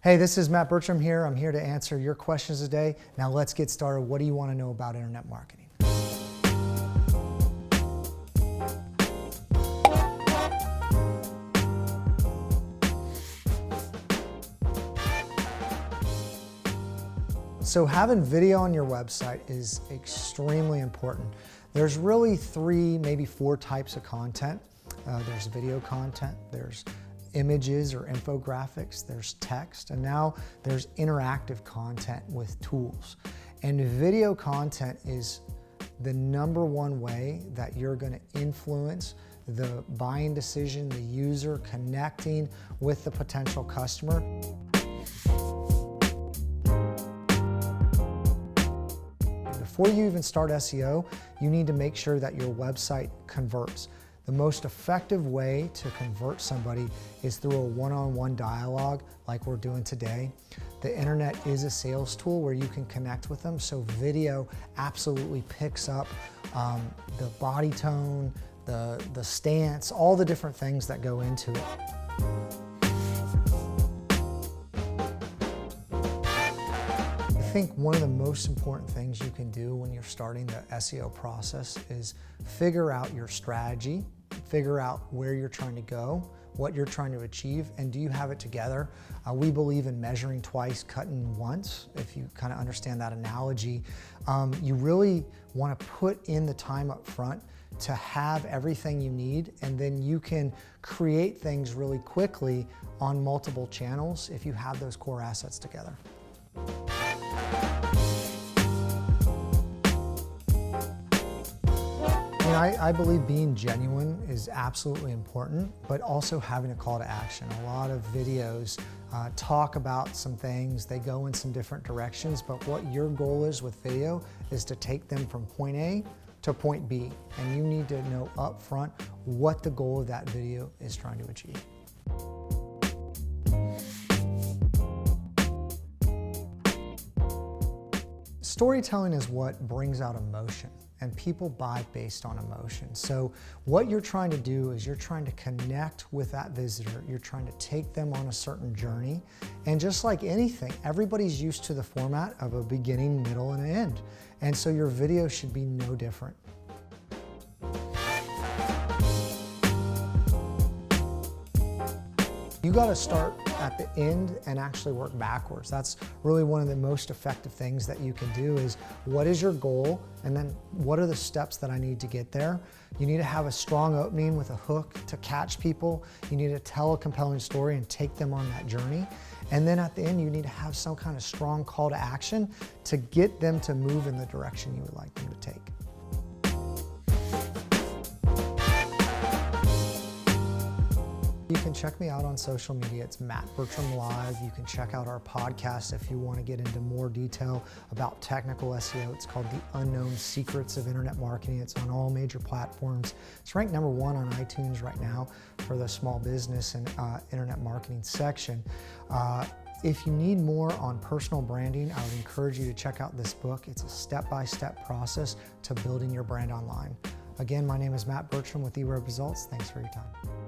Hey, this is Matt Bertram here. I'm here to answer your questions today. Now let's get started. What do you want to know about internet marketing? So having video on your website is extremely important. There's really three, maybe four types of content. There's video content, there's images or infographics, there's text, and now there's interactive content with tools. And video content is the #1 way that you're going to influence the buying decision, the user connecting with the potential customer. Before you even start SEO, you need to make sure that your website converts. The most effective way to convert somebody is through a one-on-one dialogue like we're doing today. The internet is a sales tool where you can connect with them, so video absolutely picks up the body tone, the stance, all the different things that go into it. I think one of the most important things you can do when you're starting the SEO process is figure out your strategy, figure out where you're trying to go, what you're trying to achieve, and do you have it together? We believe in measuring twice, cutting once. If you kind of understand that analogy, you really want to put in the time up front to have everything you need, and then you can create things really quickly on multiple channels if you have those core assets together. I believe being genuine is absolutely important, but also having a call to action. A lot of videos talk about some things, they go in some different directions, but what your goal is with video is to take them from point A to point B, and you need to know up front what the goal of that video is trying to achieve. Storytelling is what brings out emotion, and people buy based on emotion. So what you're trying to do is you're trying to connect with that visitor. You're trying to take them on a certain journey. And just like anything, everybody's used to the format of a beginning, middle, and an end. And so your video should be no different. You got to start at the end and actually work backwards. That's really one of the most effective things that you can do is what is your goal, and then what are the steps that I need to get there. You need to have a strong opening with a hook to catch people. You need to tell a compelling story and take them on that journey. And then at the end, you need to have some kind of strong call to action to get them to move in the direction you would like them to take. You can check me out on social media. It's Matt Bertram Live. You can check out our podcast if you want to get into more detail about technical SEO. It's called The Unknown Secrets of Internet Marketing. It's on all major platforms. It's ranked #1 on iTunes right now for the small business and internet marketing section. If you need more on personal branding, I would encourage you to check out this book. It's a step-by-step process to building your brand online. Again, my name is Matt Bertram with eWeb Results. Thanks for your time.